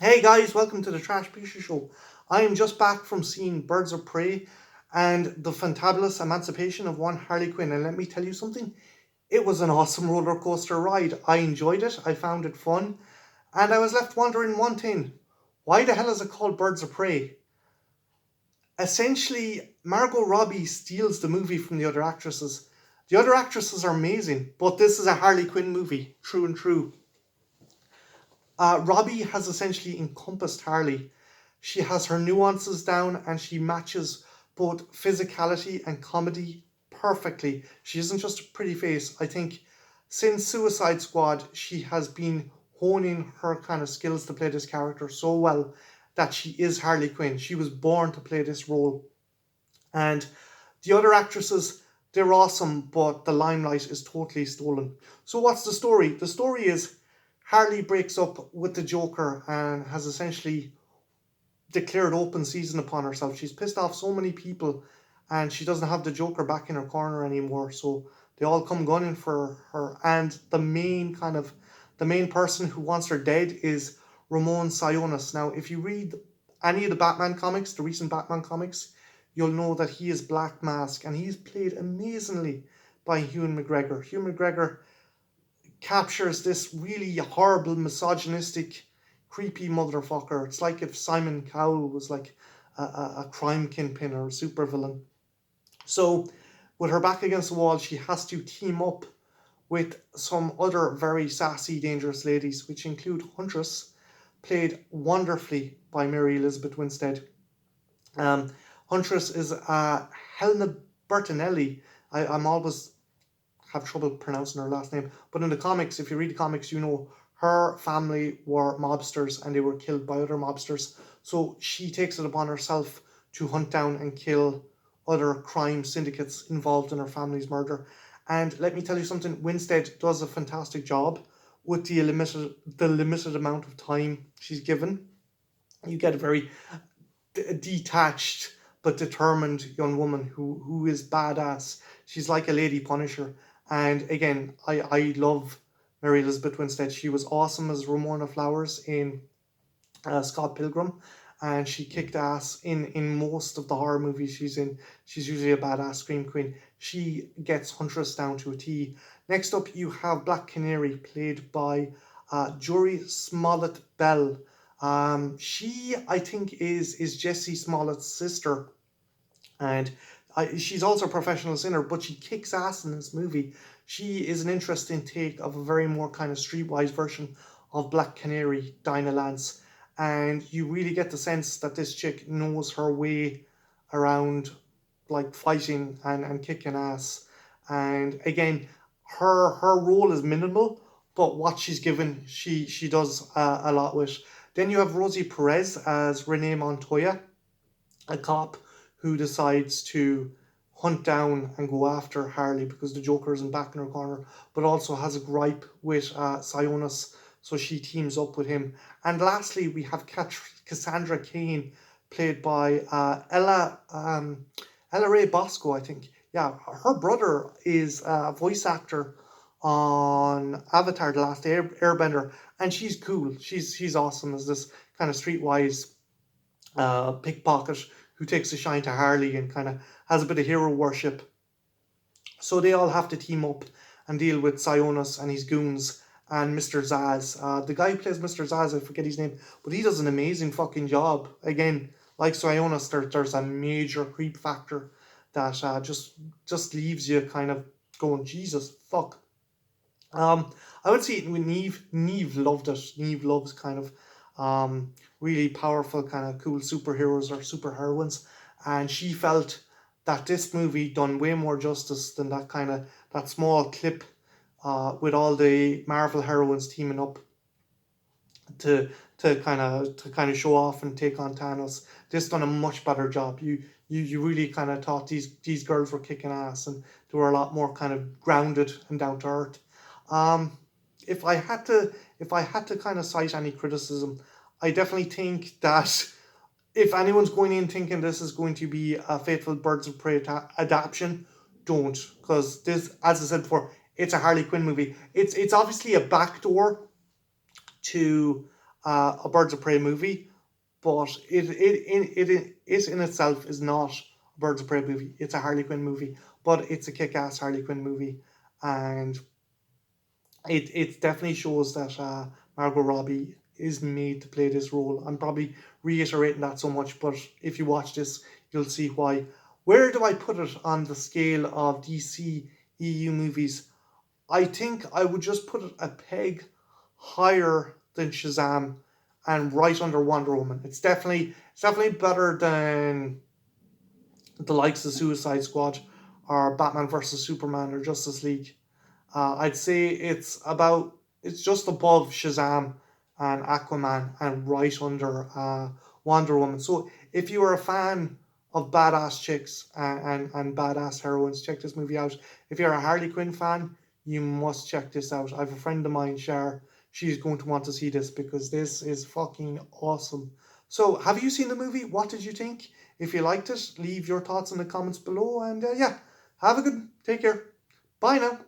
Hey guys, welcome to the Trash Picture Show. I am just back from seeing Birds of Prey and the fantabulous emancipation of one Harley Quinn, and let me tell you something, it was an awesome roller coaster ride. I enjoyed it, I found it fun, and I was left wondering one thing. Why the hell is it called Birds of Prey? Essentially, Margot Robbie steals the movie from the other actresses. The other actresses are amazing, but this is a Harley Quinn movie, true and true. Robbie has essentially encompassed Harley. She has her nuances down and she matches both physicality and comedy perfectly. She isn't just a pretty face. I think since Suicide Squad, she has been honing her kind of skills to play this character so well that she is Harley Quinn. She was born to play this role. And the other actresses, they're awesome, but the limelight is totally stolen. So, what's the story? The story is Harley breaks up with the Joker and has essentially declared open season upon herself. She's pissed off so many people and she doesn't have the Joker back in her corner anymore. So they all come gunning for her. And the main person who wants her dead is Ramon Sionis. Now, if you read any of the Batman comics, the recent Batman comics, you'll know that he is Black Mask and he's played amazingly by Ewan McGregor. Ewan McGregor captures this really horrible, misogynistic, creepy motherfucker. It's like if Simon Cowell was like a crime kingpin or a supervillain. So, with her back against the wall, she has to team up with some other very sassy, dangerous ladies, which include Huntress, played wonderfully by Mary Elizabeth Winstead. Um, Huntress is Helena Bertinelli. I'm always have trouble pronouncing her last name. But in the comics, if you read the comics, you know her family were mobsters and they were killed by other mobsters. So she takes it upon herself to hunt down and kill other crime syndicates involved in her family's murder. And let me tell you something, Winstead does a fantastic job with the limited amount of time she's given. You get a very detached but determined young woman who is badass. She's like a lady Punisher. And again, I love Mary Elizabeth Winstead. She was awesome as Ramona Flowers in Scott Pilgrim, and she kicked ass in most of the horror movies she's in. She's usually a badass scream queen. She gets Huntress down to a T. Next up, you have Black Canary, played by Jory Smollett Bell. She, I think, is Jesse Smollett's sister, and she's also a professional singer, but she kicks ass in this movie. She is an interesting take of a very more kind of streetwise version of Black Canary, Dinah Lance, and you really get the sense that this chick knows her way around like fighting and kicking ass. And again, her role is minimal, but what she's given, she does a lot with. Then you have Rosie Perez as Renee Montoya, a cop who decides to hunt down and go after Harley because the Joker isn't back in her corner, but also has a gripe with Sionis, so she teams up with him. And lastly, we have Cassandra Cain, played by Ella Ray Bosco, I think. Yeah, her brother is a voice actor on Avatar: The Last Airbender, and she's cool. She's awesome as this kind of streetwise pickpocket who takes a shine to Harley and kind of has a bit of hero worship. So they all have to team up and deal with Sionis and his goons and Mr. Zaz. The guy who plays Mr. Zaz, I forget his name, but he does an amazing fucking job. Again, like Sionis, there's a major creep factor that just leaves you kind of going, Jesus, fuck. I would say with Neve. Neve loved it. Neve loves kind of really powerful, kind of cool superheroes or superheroines, and she felt that this movie done way more justice than that small clip with all the Marvel heroines teaming up to to kind of show off and take on Thanos. This done a much better job. You really kind of thought these girls were kicking ass and they were a lot more kind of grounded and down to earth. Um, if I had to if I had to kind of cite any criticism, I definitely think that if anyone's going in thinking this is going to be a faithful Birds of Prey adaptation, don't, because this, as I said before, it's a Harley Quinn movie. It's obviously a backdoor to a Birds of Prey movie, but it in itself is not a Birds of Prey movie. It's a Harley Quinn movie, but it's a kick-ass Harley Quinn movie, and it definitely shows that Margot Robbie is made to play this role. I'm probably reiterating that so much, but if you watch this, you'll see why. Where do I put it on the scale of DC EU movies? I think I would just put it a peg higher than Shazam and right under Wonder Woman. It's definitely better than the likes of Suicide Squad or Batman versus Superman or Justice League. I'd say it's just above Shazam and Aquaman and right under Wonder Woman. So if you are a fan of badass chicks and badass heroines, check this movie out. If you're a Harley Quinn fan, you must check this out. I have a friend of mine, Shar. She's going to want to see this because this is fucking awesome. So, have you seen the movie? What did you think? If you liked it, leave your thoughts in the comments below. And yeah, have a good, take care. Bye now.